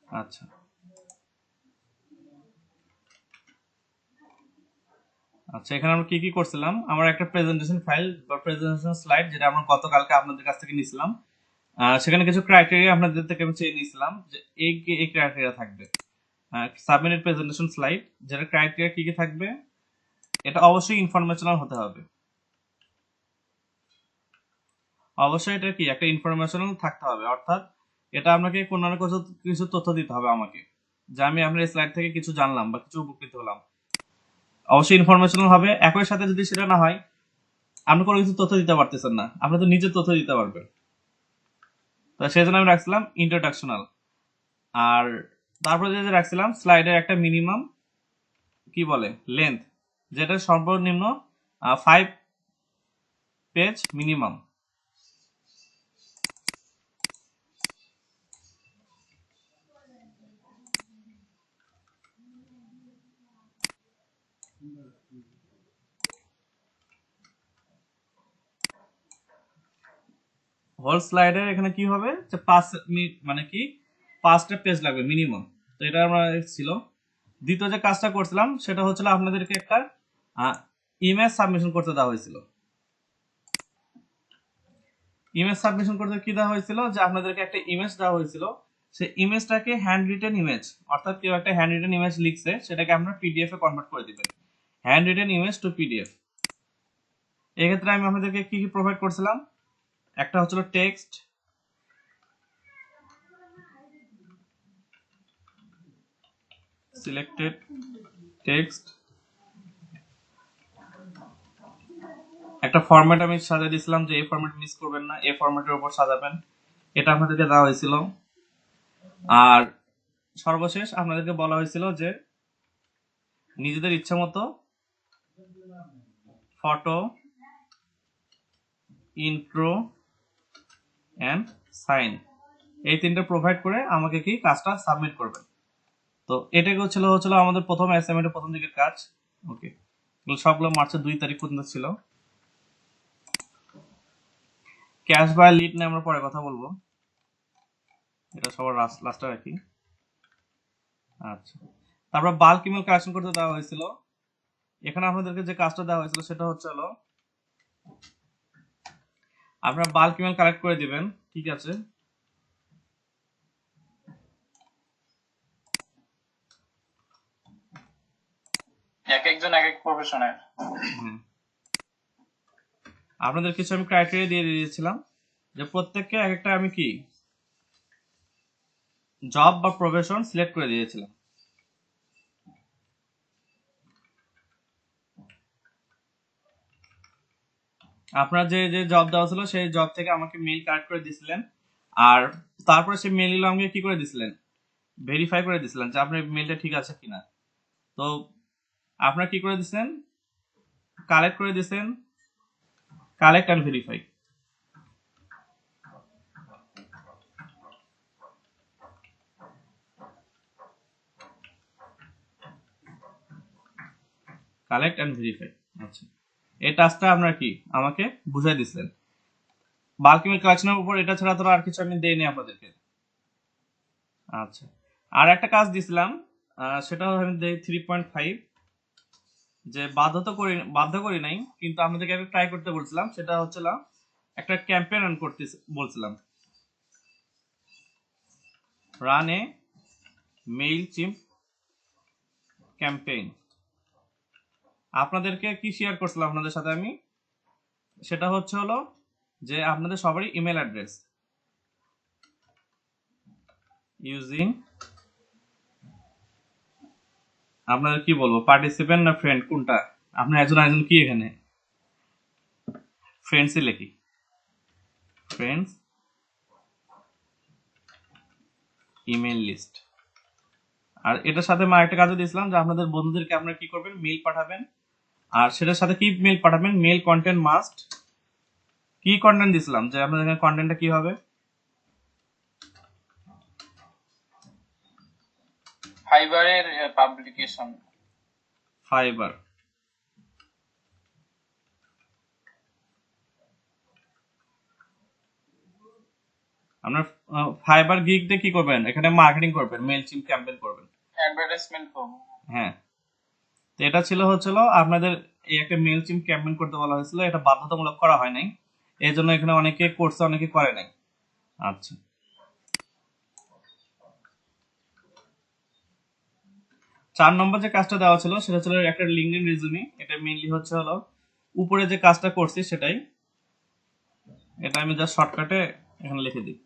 আচ্ছা আচ্ছা, এখানে আমরা কি কি করছিলাম, আমরা একটা প্রেজেন্টেশন ফাইল বা প্রেজেন্টেশন স্লাইড যেটা আমরা গতকালকে আপনাদের কাছ থেকে নিয়েছিলাম, সেখানে কিছু ক্রাইটেরিয়া আপনাদের থেকে আমি চেয়ে নিয়েছিলাম যে এই ক্রাইটেরিয়া থাকবে। সাবমিটেড প্রেজেন্টেশন স্লাইড যেটা ক্রাইটেরিয়া কি কি থাকবে, এটা অবশ্যই ইনফরমেশনাল হতে হবে। অবশ্যই এটা কি একটা ইনফরমেশনাল থাকতে হবে, অর্থাৎ এটা আপনাকে কোনো না কিছু কিছু তথ্য দিতে হবে আমাকে, যে আমি আপনার এই স্লাইড থেকে কিছু জানলাম বা কিছু উপকৃত হলাম। অবশ্যই ইনফরমেশনাল হবে। একই সাথে যদি সেটা না হয়, আপনি কোনো কিছু তথ্য দিতে পারতেছেন না, আপনি তো নিজের তথ্য দিতে পারবেন। তো সেই জন্য আমি রাখছিলাম ইন্ট্রোডাকশনাল। আর তারপরে যে রাখছিলাম স্লাইডের একটা মিনিমাম কি বলে লেন্থ, যেটা সর্বনিম্ন 5 পেজ মিনিমাম। হোল স্লাইডের এখানে কি হবে যে 5 মিনিট মানে কি 5টা পেজ লাগবে মিনিমাম। তো এটা আমরা ছিল। দ্বিতীয় যে কাজটা করছিলাম সেটা হচ্ছিল আপনাদেরকে একটা ইমেজ সাবমিশন করতে দেওয়া হয়েছিল। ইমেজ সাবমিশন করতে কি দেওয়া হয়েছিল, যে আপনাদেরকে একটা ইমেজ দেওয়া হয়েছিল, সেই ইমেজটাকে হ্যান্ড রিটেন ইমেজ, অর্থাৎ কেউ একটা হ্যান্ড রিটেন ইমেজ লিখছে, সেটাকে আপনারা পিডিএফ এ কনভার্ট করে দিবেন। Hand written image to PDF. এক্ষেত্রে আমি আপনাদেরকে কি কি প্রোভাইড করছিলাম, একটা হচ্ছিল টেক্সট, সিলেক্টেড টেক্সট, একটা ফরম্যাট আমি সাজিয়ে দিয়েছিলাম যে এই ফরম্যাট মিস করবেন না, এই ফরম্যাটের উপর সাজাবেন, এটা আপনাদেরকে দেওয়া হয়েছিল। আর সর্বশেষ আপনাদেরকে বলা হয়েছিল যে নিজেদের ইচ্ছা মতো ফটো, ইন্ট্রো এন্ড সাইন, এই তিনটা প্রোভাইড করে আমাকে কি কাজটা সাবমিট করবেন। তো এটাই হচ্ছিল আমাদের প্রথম অ্যাসাইনমেন্টের প্রথম দিকের কাজ। ওকে, সবগুলো মার্চের 2 তারিখ পর্যন্ত ছিল। ক্যাশ বাই লিড নিয়ে আমরা পরে কথা বলবো, এটা সবার লাস্টে রাখি। আচ্ছা, তারপর বাল্ক ইমেল কালেকশন করতে দেওয়া হয়েছিল। এখানে আপনাদেরকে যে কাজটা দেওয়া হয়েছিল সেটা হচ্ছে আপনারা বাল্ক ইমেল কালেক্ট করে দিবেন, ঠিক আছে। এক একজন এক এক প্রফেশনের। আপনাদের কিছু আমি ক্রাইটেরিয়া দিয়ে দিয়েছিলাম যে প্রত্যেককে এক একটা আমি কি জব বা প্রফেশন সিলেক্ট করে দিয়েছিলাম। আপনার যে যে জব দেওয়া ছিল সেই জব থেকে আমাকে মেইল কালেক্ট করে দিয়েছিলেন, আর তারপরে সেই মেইলগুলো আমাকে কি করে দিয়েছিলেন, ভেরিফাই করে দিয়েছিলেন যে আপনার মেইলটা ঠিক আছে কিনা। তো আপনারা কি করে দিয়েছেন, কালেক্ট করে দিয়েছেন, collect and verify. Collect and verify. আচ্ছা, এই টাস্কটা আপনারা কি আমাকে বুঝাই দিয়েছিলেন। বাল্ক ইমেল কালেকশনের উপর এটা ছাড়া তো আর কিছু আমি দেইনি আপনাদেরকে। আচ্ছা, আর একটা কাজ দিছিলাম, সেটা আমি দেই 3.5, যে বাধ্য করি নাই, কিন্তু আপনাদেরকে একটা ট্রাই করতে বলছিলাম, সেটা হচ্ছিল একটা ক্যাম্পেইন রান করতে বলছিলাম, রান এ মেইল চিম্প ক্যাম্পেইন। আপনাদেরকে কি শেয়ার করছিলাম আপনাদের সাথে আমি, সেটা হলো যে আপনাদের সবারই ইমেল অ্যাড্রেস ইউজিং, আপনাদের কি বলবো পার্টিসিপেন্ট না ফ্রেন্ড কোনটা, আপনার একজন একজন কি এখানে ফ্রেন্ডসই লিখি, ফ্রেন্ডস ইমেল লিস্ট। আর এটার সাথে আমি আরেকটা কাজও দিয়েছিলাম যে আপনাদের বন্ধুদেরকে আপনারা কি করবেন, মেইল পাঠাবেন, আর সেটার সাথে কি মেইল পাঠাবেন, মেইল কন্টেন্ট মাস্ট। কি কন্টেন্ট দিছিলাম যে আপনাদের এখানে কন্টেন্টটা কি হবে, ফাইবারের পাবলিকেশন। ফাইবার। আপনার ফাইবার গিগতে কি করবেন, এখানে মার্কেটিং করবেন, মেইলচিম্প ক্যাম্পেইন করবেন। অ্যাডভার্টাইজমেন্ট করব। হ্যাঁ, তো এটা হচ্ছিল আপনাদের এই একটা মেইলচিম্প ক্যাম্পেইন করতে বলা হয়েছিল, এটা বাধ্যতামূলক করা হয় নাই, এই জন্য এখানে অনেকে করছে অনেকে করে নাই। আচ্ছা, 4 নম্বর যে কাজটা দেওয়া ছিল সেটা ছিল একটা লিঙ্কডইন রিজুমি। এটা মেইনলি হলো উপরে যে কাজটা করছি সেটাই, এটা আমি জাস্ট শর্টকাটে এখানে লিখে দিই।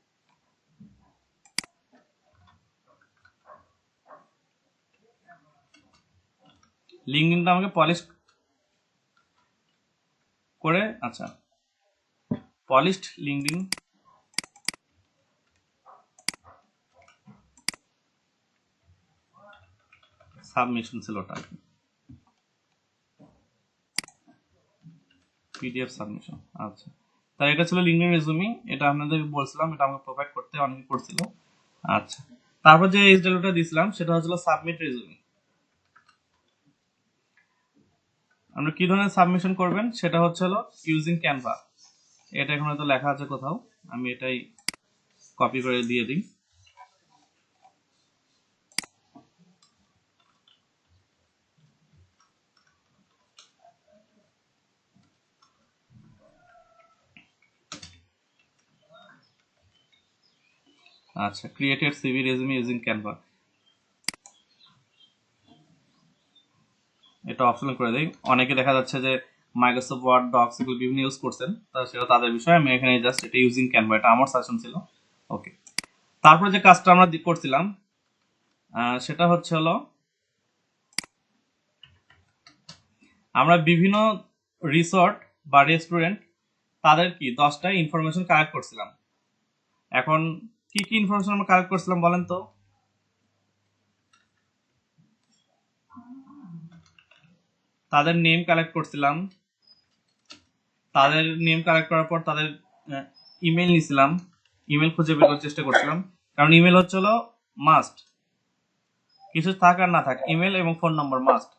লিঙ্কডইনটা আমাকে পলিশ করে, আচ্ছা, পলিশড লিঙ্কডইন সাবমিশন ছিল ওটা, পিডিএফ সাবমিশন। আচ্ছা, তাই এটা ছিল লিঙ্কডইন রেজুমি, এটা আপনাদের বলছিলাম, এটা আমাকে প্রোভাইড করতে অনেকে করছিল। আচ্ছা, তারপর যে এইচডিএলটা দিয়েছিলাম সেটা হচ্ছিল সাবমিট রেজুমি। আমরা কি ধরনের সাবমিশন করবেন সেটা হলো ইউজিং ক্যানভা। এটা এখন হয়তো লেখা আছে কোথাও, আমি এটাই কপি করে দিয়ে দিই। আচ্ছা, created CV resume using Canva, এটা অপশনাল করে দেই। অনেকে দেখা যাচ্ছে যে মাইক্রোসফট ওয়ার্ড, ডক্স এগুলো বিভিন্ন ইউজ করছেন, সেটা তাদের বিষয়। আমি এখানে জাস্ট এটা ইউজিং ক্যানভা, এটা আমার সাজেশন ছিল। ওকে, তারপরে যে কাজটা আমরা করছিলাম সেটা হলো আমরা বিভিন্ন রিসর্ট বা রেস্টুরেন্ট তাদের কি 10টা ইনফরমেশন কালেক্ট করছিলাম। এখন কি কি ইনফরমেশন আমরা কালেক্ট করছিলাম বলেন তো? তাদের নেম কালেক্ট করছিলাম, তাদের নেম কালেক্ট করার পর তাদের ইমেল নিছিলাম, ইমেল খুঁজে বের করার চেষ্টা করছিলাম, কারণ ইমেল হলো মাস্ট, কিছু থাক আর না থাক, ইমেল এবং ফোন নাম্বার মাস্ট।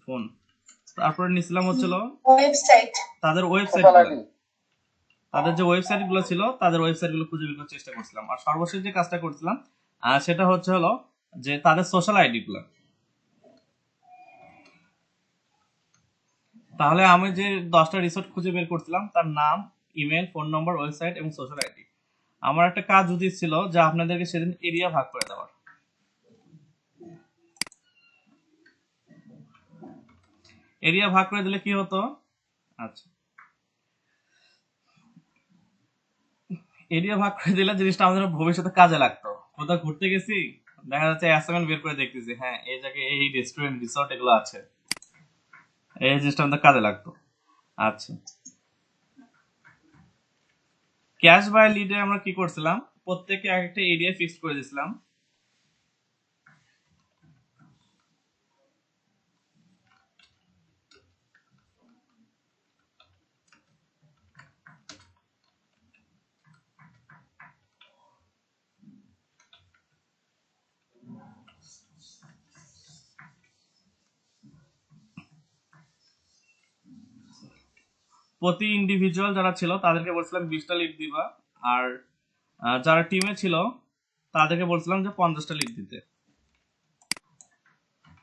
ফোন, তারপরে নিছিলাম ওয়েবসাইট, তাদের ওয়েবসাইট, তাদের যে ওয়েবসাইট গুলো ছিল তাদের ওয়েবসাইট গুলো খুঁজে বের করার চেষ্টা করছিলাম। আর সর্বশেষ যে কাজটা করছিলাম সেটা হলো যে তাদের সোশ্যাল আইডি গুলো। তাহলে আমি যে 10টা রিসোর্ট খুঁজে বের করছিলাম তার নাম, ইমেল, ফোন নম্বর, ওয়েবসাইট এবং সোশ্যাল আইডি। আমার একটা কাজ উচিত ছিল যে আপনাদেরকে সেদিন এরিয়া ভাগ করে দেওয়ার। এরিয়া ভাগ করে দিলে কি হতো, আচ্ছা, এরিয়া ভাগ করে দিলে জিনিসটা আমাদের ভবিষ্যতে কাজে লাগতো। কোথাও ঘুরতে গেছি, দেখা যাচ্ছে অ্যাসাইনমেন্ট বের করে দেখতেছি, হ্যাঁ এই জায়গায় এই রেস্টুরেন্ট রিসোর্ট এগুলো আছে, এই জিনিসটা আমাদের কাজে লাগতো। আচ্ছা, ক্যাশ বাই লিডে আমরা কি করছিলাম, প্রত্যেকে এক একটা এরিয়া ফিক্সড করে দিয়েছিলাম। প্রতি ইন্ডিভিজুয়াল যারা ছিল তাদেরকে বলছিলাম 20টা লিড দিবা, আর যারা টিমে ছিল তাদেরকে বলছিলাম যে 50টা লিড দিতে।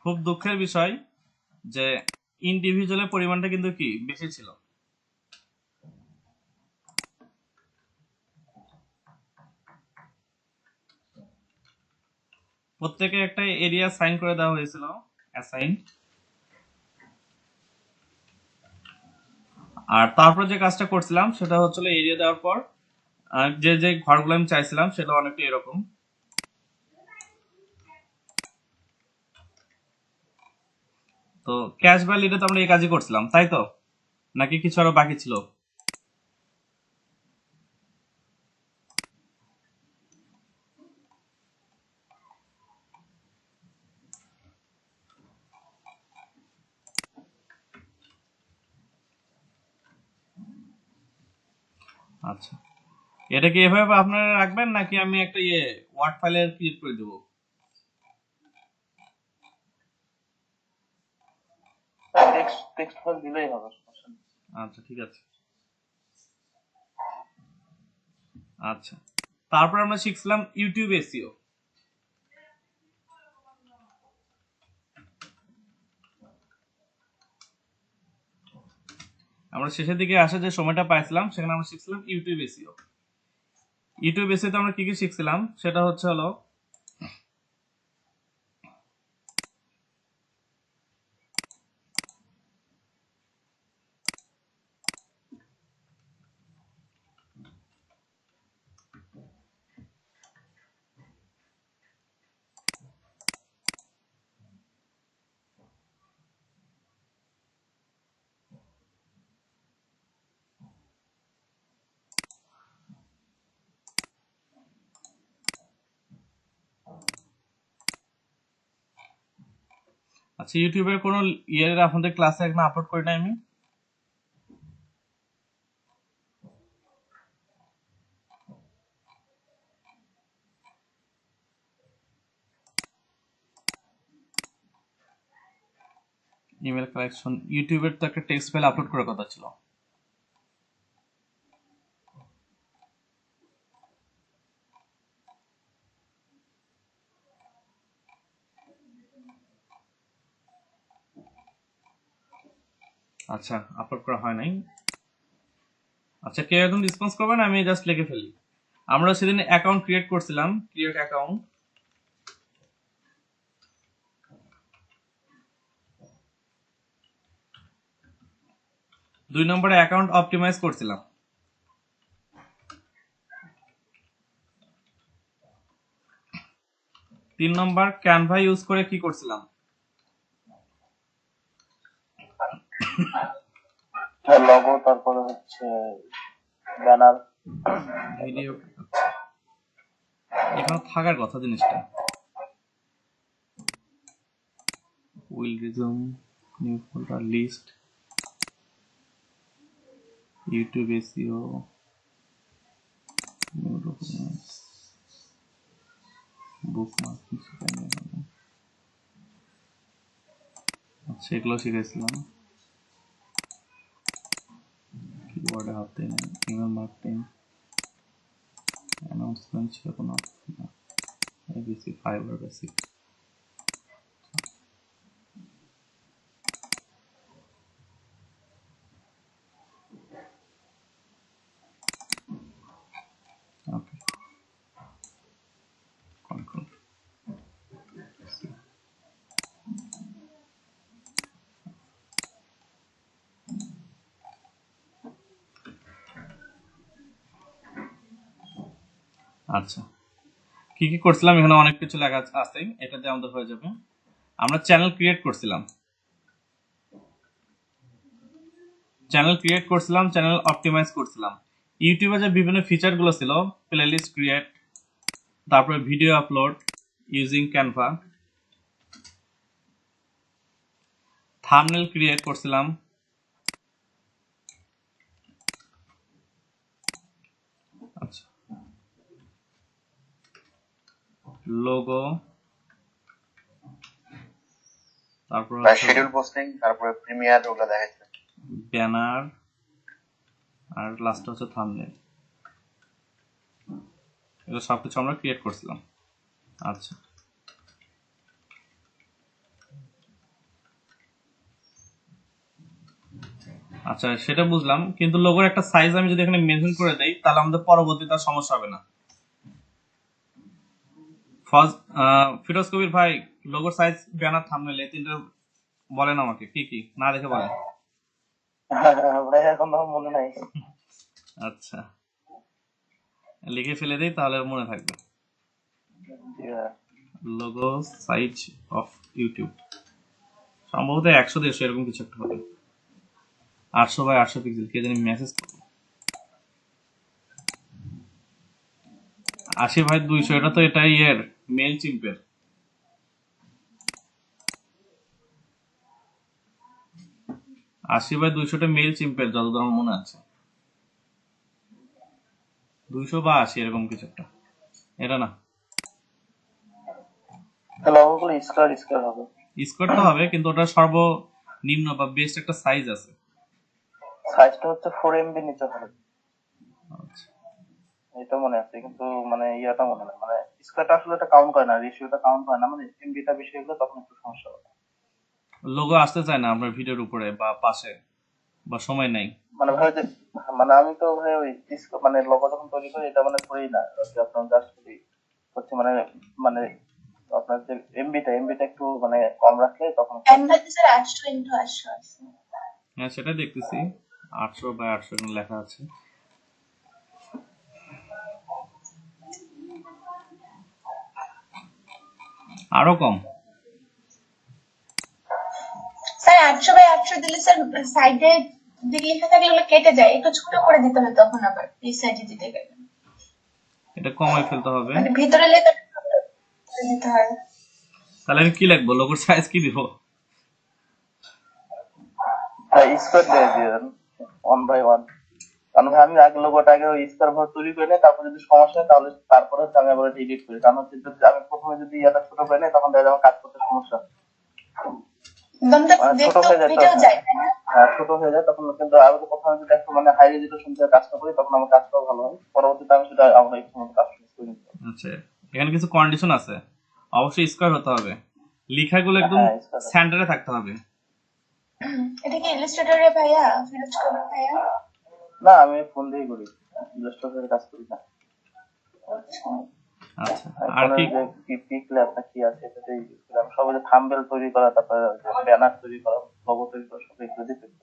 খুব দুঃখের বিষয় যে ইন্ডিভিজুয়ালের পরিমাণটা কিন্তু কি বেশি ছিল। প্রত্যেকে একটা এরিয়া সাইন করে দেওয়া হয়েছিল, অ্যাসাইন। আর তারপর যে কাজটা করছিলাম সেটা হচ্ছিল এরিয়া দেওয়ার পর যে যে ঘরগুলো আমি চাইছিলাম সেটা অনেকটা এরকম। তো ক্যাশ বাই লিডে তো আমরা এই কাজই করছিলাম, তাই তো, নাকি কিছু আরো বাকি ছিল? আচ্ছা, এটা কি এভাবে আপনারা রাখবেন নাকি আমি একটা ওয়ার্ড ফাইলে ক্রিয়েট করে দেবো? টেক্সট ফাইল দিলেই হবে, সমস্যা নেই। আচ্ছা, ঠিক আছে। আচ্ছা, তারপর আমরা শিখছিলাম ইউটিউব এসইও। আমরা শেষের দিকে আসা যে সময়টা পাইছিলাম সেখানে আমরা শিখছিলাম ইউটিউব এসইও। ইউটিউব এসইও তে আমরা কি কি শিখছিলাম সেটা হচ্ছে হলো আচ্ছা, ইউটিউবের কোনো ইয়ের আপনাদের ক্লাসে এখন আপলোড করি নাই আমি। ইমেল কালেকশন ইউটিউবের তো একটা টেক্সট ফাইল আপলোড করার কথা ছিল। আচ্ছা, আপলোড করা হয় নাই। আচ্ছা, কেউ একদম রেসপন্স করবেন, আমি জাস্ট লিখে ফেলি। আমরা সেদিন অ্যাকাউন্ট ক্রিয়েট করছিলাম, ক্রিয়েট অ্যাকাউন্ট। দুই নম্বরে অ্যাকাউন্ট অপটিমাইজ করছিলাম। তিন নম্বর ক্যানভা ইউজ করে কি করছিলাম? লগো, তারপরে হচ্ছে ব্যানার। ভিডিও এখানে থাকার কথা জিনিসটা। Will resume, new folder, list, YouTube SEO, new documents, bookmarking. আচ্ছা, এগুলো শিখেছিলাম। কিওয়ার্ডে হাতে নেই, ইমেল মার্কেটিং, অ্যানাউন্সমেন্ট ছিল কোনো না, এবিসি ফাইবার বেসিক। ওকে, কন্ট্রোল। আচ্ছা, কি কি করছিলাম এখানে অনেক কিছু লেখা আছে, এটাতে আমাদের হয়ে যাবে। আমরা চ্যানেল ক্রিয়েট করছিলাম, চ্যানেল অপটিমাইজ করছিলাম। ইউটিউবে যে বিভিন্ন ফিচার গুলো ছিল, প্লেলিস্ট ক্রিয়েট, তারপরে video upload using Canva, thumbnail create করছিলাম, আচ্ছা, লোগো, তারপর শিডিউল পোস্টিং, তারপরে প্রিমিয়ার, ওগুলো দেখাইছে। ব্যানার, আর লাস্ট হচ্ছে থাম্বনেল। এগুলো সবকিছু আমরা ক্রিয়েট করছিলাম। আচ্ছা, আচ্ছা, সেটা বুঝলাম, কিন্তু লোগোর একটা সাইজ আমি যদি এখানে মেনশন করে দেই তাহলে আমাদের পরবর্তীতে আর সমস্যা হবে না। ফার্স্ট, ফিরোজ কবির ভাই, লোগোর সাইজ, ব্যানার, থাম্বনেল এই তিনটা বলেন আমাকে কি কি, না দেখে বলেন। ভাই এখন আমার মনে নাই। আচ্ছা, লিখে ফেলে দেই তাহলে মনে থাকবে। লোগো সাইজ অফ ইউটিউব সম্ভবত 100-150 এরকম কিছু একটা হবে। 800 বাই 800 পিক্সেল, কে জানি মেসেজ করবো। 80/200, এটা তো এটা ইয়ের মেল চিম্পের। 80/200টা মেল চিম্পের যতদূর আমার মনে আছে। 200 বা 80 এরকম কিছু একটা, এটা না। লগোগুলো স্কয়ার স্কয়ার হবে। স্কোয়ার তো হবে, কিন্তু ওটা সর্বনিম্ন বা বেস্ট একটা সাইজ আছে। সাইজটা হচ্ছে 4 MB নিতে হবে। আচ্ছা, এটা মনে আছে, কিন্তু মানে ইয়াটা মনে নাই, মানে স্কোয়ারটা আসলে এটা কাউন্ট করে না, রেশিওটা কাউন্ট করে না, মানে এমবিটা বেশি হলে তখন একটু সমস্যা হবে। লোগো আসতে চায় না আপনার ভিডিওর উপরে বা পাশে, বা সময় নাই। মানে ভাই যে, মানে আমি তো ভাই ওই মানে লোগো যখন তৈরি করি এটা মানে করি না, হচ্ছে আপনার জাস্ট হচ্ছে মানে মানে আপনার যে এমবিটা একটু মানে কম রাখলে তখন এমবাতে স্যার 800 × 800 আছে। হ্যাঁ সেটা দেখতেছি, 800/800 এখানে লেখা আছে। আরো কম। স্যার 800/800 দিলে স্যার সাইডে দিকে লেখা থাকলে ওগুলো কেটে যায়, একটু ছোট করে দিতে হবে তখন আবার এই সাইডে দিতে গেলে, এটা কমাই ফেলতে হবে। মানে ভিতরে লেখাটা করে দিতে হয়। তাহলে আমি কি লিখবো, লোগোর সাইজ কি দিব? স্কোয়ার দিয়ে দিবেন 1/1। কারণ ভাই আমি আগে লোগোটা আগে ওই স্কোয়ার ভাবে তৈরি করে নেই, তারপরে যদি সমস্যা হয় তাহলে তারপরে হচ্ছে আমি আবার এডিট করি, কারণ হচ্ছে যদি আমি প্রথমে যদি এটা ছোট করে নেই তখন দেখা যাবে আমার কাজ করতে সমস্যা হয়। দমটা মানে ছোট দেখতেও হয়ে যায় ভিডিও যায় তাই না? ছোট হয়ে যায় তখন, কিন্তু আমি তো প্রথমে যদি একটু মানে হাই রেজলিউশন দিয়ে কাজটা করি তখন আমার কাজটাও ভালো হয়, পরবর্তীতে আমি সেটা আমার একটু মতো কাজ করে নিতে পারি। আচ্ছা, এখানে কিছু কন্ডিশন আছে, অবশ্যই স্কোয়ার হতে হবে, লেখাগুলো একদম হ্যাঁ স্কোয়ার। সেন্টারে থাকতে হবে। এটা কি ইলাস্ট্রেটরে ভাইয়া ফিরোজ কবির ভাইয়া? না আমি ফোন দিয়েই করি, ইলাস্ট্রেটরের কাজ করি না। আচ্ছা। আচ্ছা, আর ফোনের কি? যে পিক ল্যাব না কি আছে সেটাই ইউজ করি আমি, সবাই থাম্বনেল তৈরি করা, তারপরে ব্যানার তৈরি করা, লোগো তৈরি করা, সব এগুলো দিয়ে করি।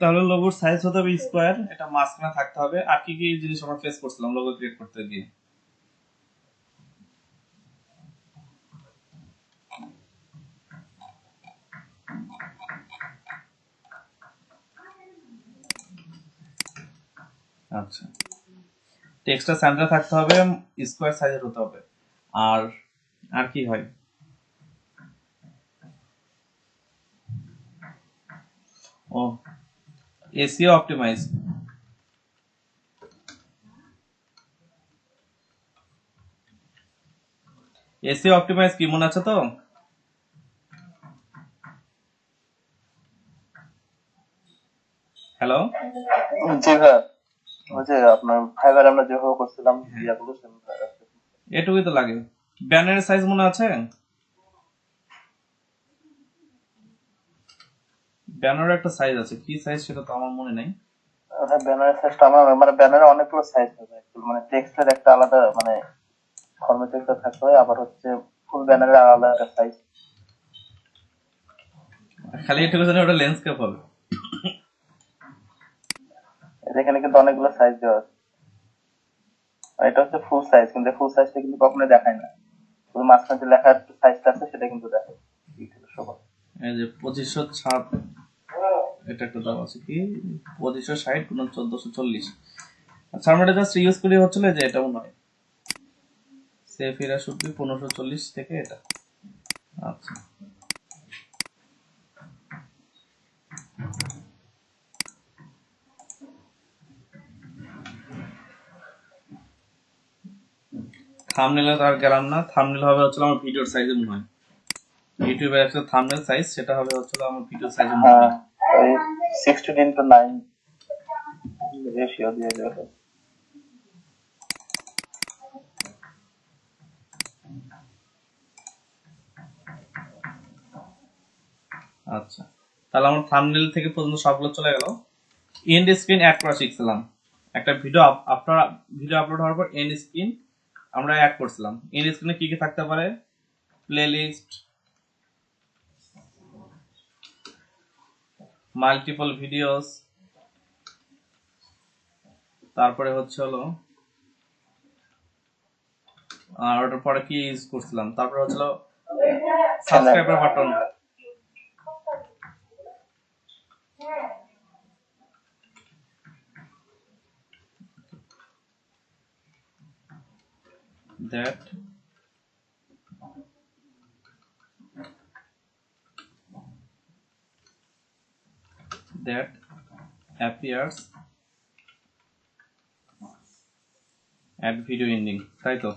তাহলে লোগোর সাইজ হতে হবে স্কোয়ার, এটা মাঝখানে থাকতে হবে। আর কি কি জিনিস আমরা ফেস করছিলাম লোগো ক্রিয়েট করতে গিয়ে? আচ্ছা, টেক্সটটা সেন্টারে থাকতে হবে, স্কোয়ার সাইজের হতে হবে। আর আর কি হয়? ও, এসইও অপটিমাইজ। এসইও অপটিমাইজ কি মনে আছে তো? হ্যালো। জি ভাই, ওই যে আপনার ফাইবার আমরা যেভাবে করছিলাম ইয়াগুলো সেভাবে আছে। এটুকুই তো লাগে। ব্যানারের সাইজ মনে আছে? ব্যানারের একটা সাইজ আছে, কি সাইজ সেটা তো আমার মনে নাই। ব্যানারের সাইজটা আমার মানে ব্যানারে অনেকগুলো সাইজ থাকে, মানে টেক্সটের একটা আলাদা মানে ফরম্যাট একটা থাকতে হয়, আবার হচ্ছে ফুল ব্যানারের আলাদা একটা সাইজ। খালি এটুকু জানি ওটা ল্যান্ডস্কেপ হবে। এখানে কিন্তু অনেকগুলো সাইজ দেওয়া আছে, আর এটা হচ্ছে ফুল সাইজ, কিন্তু ফুল সাইজটা কিন্তু কখনোই দেখায় না, শুধু মাঝখানে যে লেখার সাইজটা আছে সেটা কিন্তু দেখায় সবার। এই যে 2506, এটা একটা দাম আছে কি 2560 × 1440। আচ্ছা, আমরা এটা জাস্ট ইউজ করি হচ্ছিল যে এটাও নয়, সেফ এরা শুড বি 1540 থেকে এটা। আচ্ছা, থাম্বনেলে তো আর গেলাম না। থাম্বনেল হবে হচ্ছে আমার ভিডিওর সাইজে মনে হয়, ইউটিউবের একটা থাম্বনেল সাইজ সেটা হবে হচ্ছে আমার ভিডিওর সাইজে মনে হয়। ওই 16:9 রেশিও দিয়ে দেবে। আচ্ছা, তাহলে আমার থাম্বনেল থেকে পর্যন্ত সবগুলো চলে গেল। এন্ড স্ক্রিন অ্যাড করা শিখছিলাম, একটা ভিডিও আপলোড হওয়ার পর এন্ড স্ক্রিন আমরা অ্যাড করছিলাম। এন্ড স্ক্রিনে কি কি থাকতে পারে? প্লেলিস্ট, মাল্টিপল ভিডিওস, তারপরে হচ্ছে হলো আর ওটার পরে কি ইউজ করছিলাম, তারপরে হচ্ছে subscriber button, that that appears at video ending, তাই তো?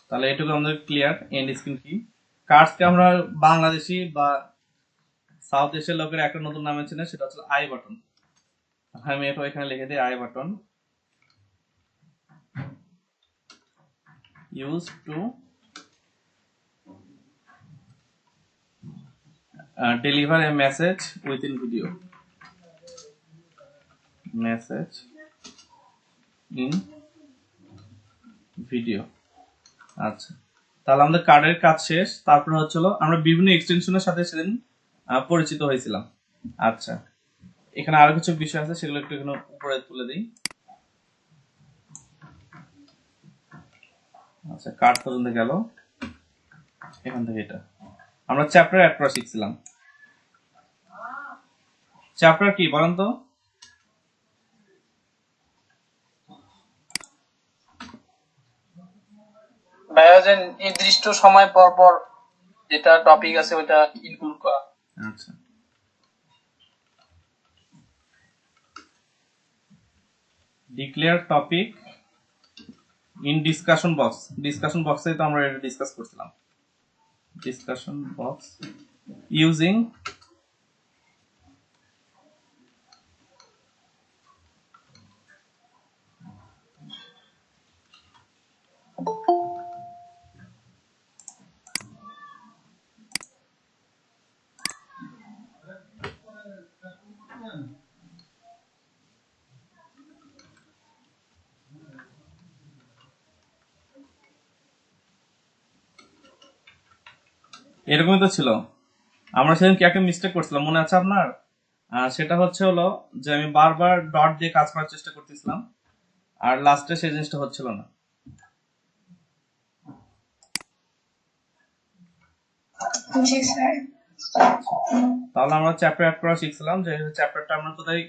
তাহলে এটুকু আমাদের ক্লিয়ার এন্ড স্ক্রিন কি। কার্ডসকে আমরা বাংলাদেশি বা সাউথ এশিয়ার লোকের একটা নতুন নামে চিনে, সেটা হচ্ছে আই বাটন। আমি এটা এখানে লিখে দিই, I button use to deliver a message within video. Message in video. আচ্ছা, তাহলে আমাদের কার্ডের কাজ শেষ। তারপরে হচ্ছিল আমরা বিভিন্ন এক্সটেনশনের সাথে সেদিন পরিচিত হয়েছিলাম। আচ্ছা, এখানে আরো কিছু বিষয় আছে, সেগুলো একটু এখানে উপরে তুলে দিই। আচ্ছা, কার্ড পর্যন্ত গেল। এখান থেকে এটা আমরা চ্যাপ্টার অ্যাড করা শিখছিলাম। চ্যাপ্টার কি বলেন তো? ভাইয়া যে নির্দিষ্ট সময় পর পর যেটা টপিক আছে ওটা ইনক্লুড করা। আচ্ছা, declare topic in discussion box. Discussion বক্সে তো আমরা এটা ডিসকাস করছিলাম। ডিসকাশন বক্স ইউজিং এরকমই তো ছিল। আমরা সেদিন কি একটা মিস্টেক করছিলাম মনে আছে আপনার? সেটা হচ্ছে হলো যে আমি বারবার ডট দিয়ে কাজ করার চেষ্টা করতেছিলাম, আর লাস্টে সেই জিনিসটা হচ্ছিল না। জি স্যার। তাহলে আমরা চ্যাপ্টার অ্যাড করা শিখছিলাম, যে চ্যাপ্টারটা আমরা কোথায়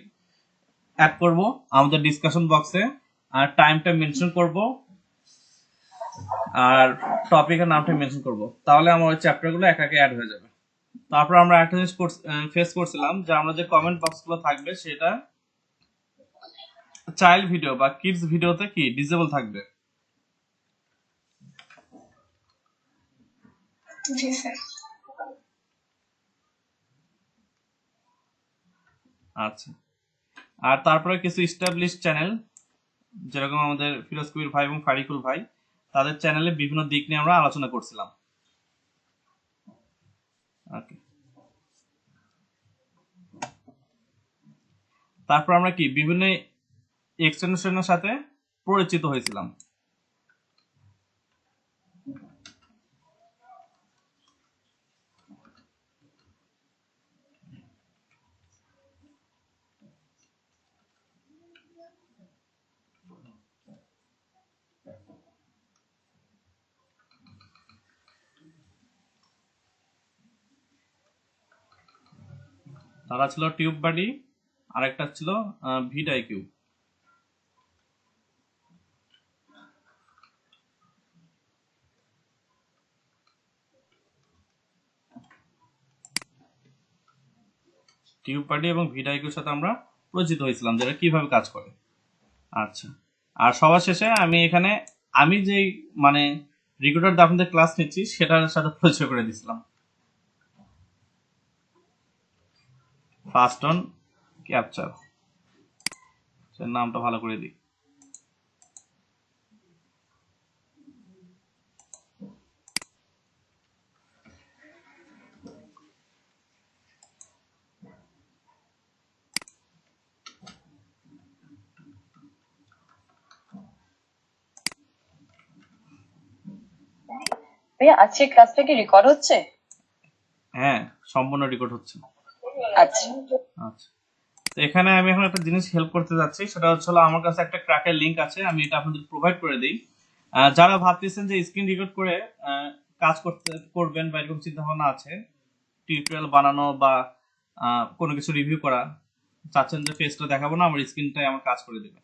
অ্যাড করব? আমাদের ডিসকাশন বক্সে। আর টাইমটা মেনশন করব, আর টপিকের নামটা মেনশন করব। তাহলে আমার ওই চ্যাপ্টারগুলো একা একা অ্যাড হয়ে যাবে। তারপর আমরা একটা জিনিস ফেস করছিলাম, যে আমরা যে কমেন্ট বক্সগুলো থাকবে সেটা চাইল্ড ভিডিও বা কিডস ভিডিওতে কি ডিসেবল থাকবে। জি স্যার। আচ্ছা, আর তারপরে কিছু এস্টাবলিশ চ্যানেল, যেরকম আমাদের ফিরোজ কবির ভাই এবং ফারিকুল ভাই, তাদের চ্যানেলে বিভিন্ন দিক নিয়ে আমরা আলোচনা করছিলাম। ওকে, তারপর আমরা কি বিভিন্ন এক্সটেনশনের সাথে পরিচিত হয়েছিলাম। তারা ছিল টিউব বাডি, আর একটা ছিল ভিডআইকিউ। টিউব বাডি এবং ভিডআইকিউর সাথে আমরা পরিচিত হয়েছিলাম, যেটা কিভাবে কাজ করে। আচ্ছা, আর সবার শেষে আমি এখানে আমি যেই মানে রিক্রুটার দিয়ে আপনাদের ক্লাস নিচ্ছি সেটার সাথে পরিচয় করে দিয়েছিলাম। ফাস্ট অন ক্যাপচার, সে নামটা ভালো করে দিই। ভাইয়া আজকে ক্লাসটা কি রেকর্ড হচ্ছে? হ্যাঁ, সম্পূর্ণ রেকর্ড হচ্ছে। আচ্ছা আচ্ছা, তো এখানে আমি এখন একটা জিনিস হেল্প করতে যাচ্ছি, সেটা হচ্ছে আমার কাছে একটা ক্র্যাকের লিংক আছে, আমি এটা আপনাদের প্রোভাইড করে দিই। যারা ভাবতেছেন যে স্ক্রিন রেকর্ড করে কাজ করবেন বা এরকম চিন্তা ভাবনা আছে, টিউটোরিয়াল বানানো বা কোনো কিছু রিভিউ করা, চাচ্ছেন যে ফেসটা দেখাবো না, আমার স্ক্রিনটাই আমার কাজ করে দেবে।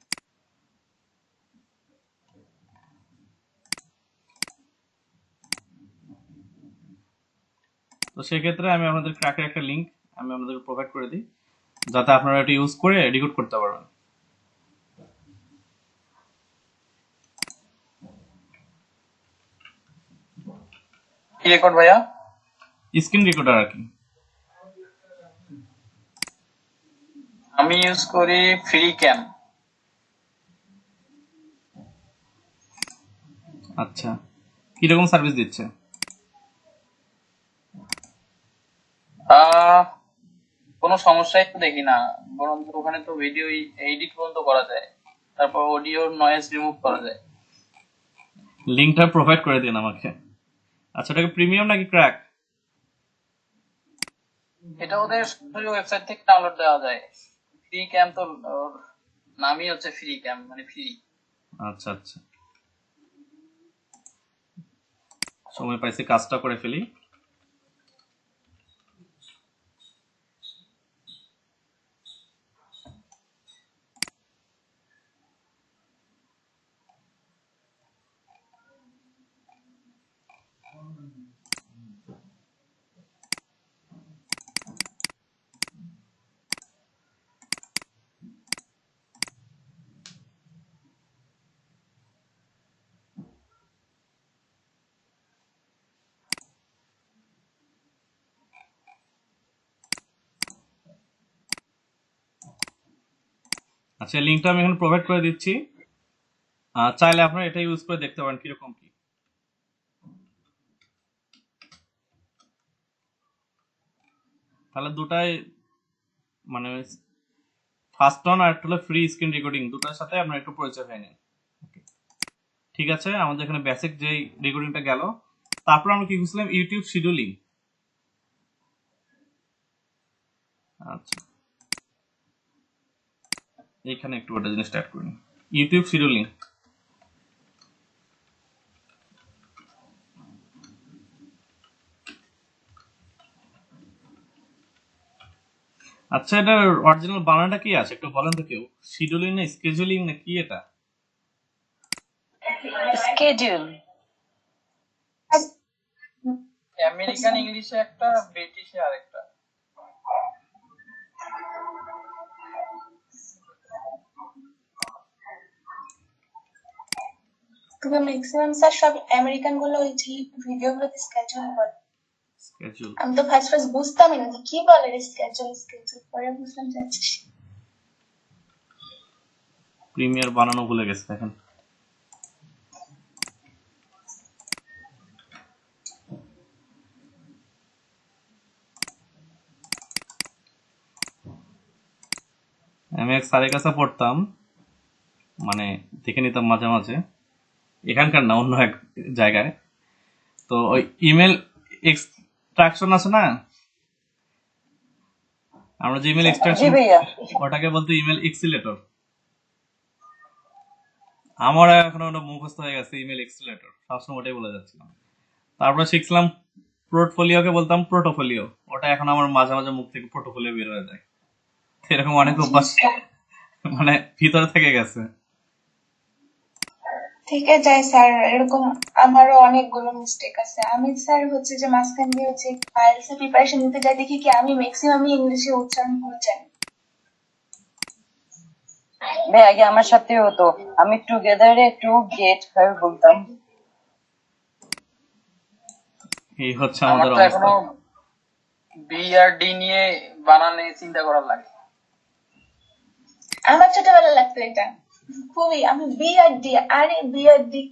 তো সেক্ষেত্রে আমি আপনাদের ক্র্যাকের একটা লিংক আমি আপনাদের প্রোভাইড করে দিই, যাতে আপনারা এটা ইউজ করে রেকর্ড করতে পারবেন। কি রেকর্ড ভাইয়া? স্ক্রিন রেকর্ডার আর কি। আমি ইউজ করি ফ্রি ক্যাম। আচ্ছা, কিরকম সার্ভিস দিচ্ছে? কোনো সমস্যাই তো দেখি না, বরং ওখানে তো ভিডিও এডিট পর্যন্ত করা যায়, তারপর অডিও নয়েজ রিমুভ করা যায়। লিঙ্কটা প্রোভাইড করে দিন আমাকে। আচ্ছা, ওটাকে প্রিমিয়াম নাকি ক্র্যাক? এটা ওদের সরাসরি ওয়েবসাইট থেকে ডাউনলোড দেওয়া যায়। ফ্রি ক্যাম তো ওর নামই হচ্ছে ফ্রি ক্যাম, মানে ফ্রি। আচ্ছা আচ্ছা, সময় পাইছি, কাজটা করে ফেলি। আচ্ছা, লিঙ্কটা আমি এখানে প্রোভাইড করে দিচ্ছি। চাইলে আপনারা এটা ইউজ করে দেখতে পারেন কিরকম কি। তাহলে দুটাই মানে ফার্স্ট অন আর একটা হলো ফ্রি স্ক্রিন রেকর্ডিং, দুটার সাথে আপনার একটু পরিচয় হয়ে নিন। ঠিক আছে, আমাদের এখানে বেসিক যে রেকর্ডিংটা গেল। তারপর আমরা কি খুঁজছিলাম? YouTube scheduling. আচ্ছা, এখানে একটু ওটা জিনিস স্টার্ট করি। YouTube scheduling. আচ্ছা, এটার অরিজিনাল বানানটা কি আছে একটু বলেন তো কেউ? শিডিউলিং না স্কেজুলিং না কি এটা? স্কেডিউল। আমেরিকান ইংলিশে একটা, ব্রিটিশে আরেকটা। তবে ম্যাক্সিমাম স্যার সব আমেরিকান গুলো ওই যে ভিডিও গুলোতে স্কেজুল বলে। স্কেজুল। আমি তো ফার্স্ট ফার্স্ট বুঝতামই না যে কি বলে স্কেজুল স্কেজুল, পরে বুঝলাম যে আচ্ছা। প্রিমিয়ার বানানো ভুলে গেছে দেখেন। আমি এক স্যারের কাছে পড়তাম, মানে দেখে নিতাম মাঝে মাঝে, এখানকার না অন্য এক জায়গায়। তো ওই ইমেল এক্সট্রাকশন আছে না, আমরা যে ইমেল জি এক্সট্রাকশন ভাইয়া। ওটাকে বলতো ইমেল এক্সিলেটর। আমার এখন ওটা মুখস্থ হয়ে গেছে, ইমেল এক্সিলেটর, সবসময় ওটাই বলে যাচ্ছিলাম। তারপরে শিখছিলাম পোর্টফোলিওকে বলতাম প্রোটোফোলিও, ওটা এখন আমার মাঝে মাঝে মুখ থেকে প্রোটোফোলিও বের হয়ে যায়। তো এরকম অনেক অভ্যাস মানে ভিতরে থেকে গেছে। থেকে যায় স্যার, এরকম আমারও অনেকগুলো মিস্টেক আছে। আমি স্যার হচ্ছে যে মাঝখান দিয়ে হচ্ছে আইএলটিএস এর প্রিপারেশন নিতে যাই, দেখি কি আমি ম্যাক্সিমামই ইংলিশে উচ্চারণ করে যাই। ভাই আগে আমার সাথে হতো, আমি টুগেদারে টু গেট ভাবে বলতাম। এই হচ্ছে আমার আমাদের তো অবস্থা। এখনো বি আর ডি নিয়ে বানানে চিন্তা করার লাগে। আমার ছোটবেলা লাগতো এটা খুবই, আমি বি আর ডি, আরে বি আর ডি,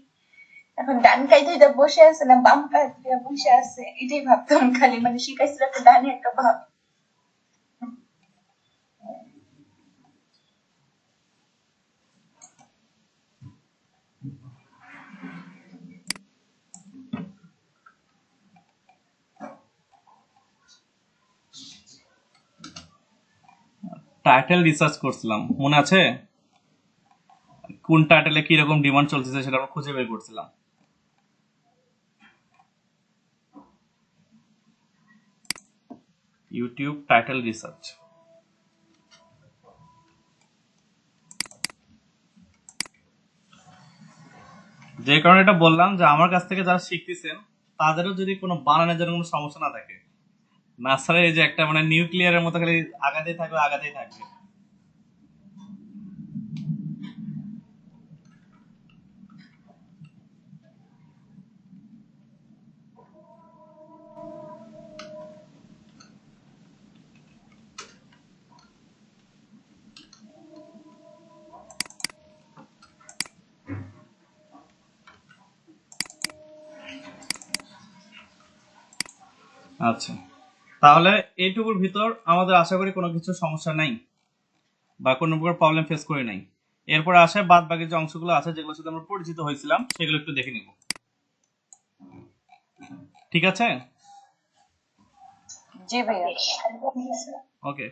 এখন ডান কাই দুইটা বসে আছে না বাম কাই দুইটা বসে আছে, এটাই ভাবতাম খালি। মানে শিখাইছিল একটা ডানে একটা ভাব। টাইটেল রিসার্চ করছিলাম, মনে আছে? কোন টাইটেলে কি রকম ডিমান্ড চলতেছে সেটা আমরা খুঁজে বের করছিলাম। YouTube title research. যে কারণে এটা বললাম যে আমার কাছ থেকে যারা শিখতেছেন তাদেরও যদি কোনো বানানের জন্য কোনো সমস্যা না থাকে, নার্সারি এই যে একটা মানে নিউক্লিয়ারের মতো খালি আগাতেই থাকবে আগাতেই থাকবে। আচ্ছা, তাহলে এইটুকুর ভিতর আমাদের আশা করি কোনো কিছু সমস্যা নাই বা কোনো প্রকার প্রবলেম ফেস করি নাই। এরপর আসে বাদ বাকি যে অংশগুলো আছে যেগুলোর সাথে আমরা পরিচিত হয়েছিলাম সেগুলো একটু দেখে নিব। ঠিক আছে, জি ভাইয়া। ওকে।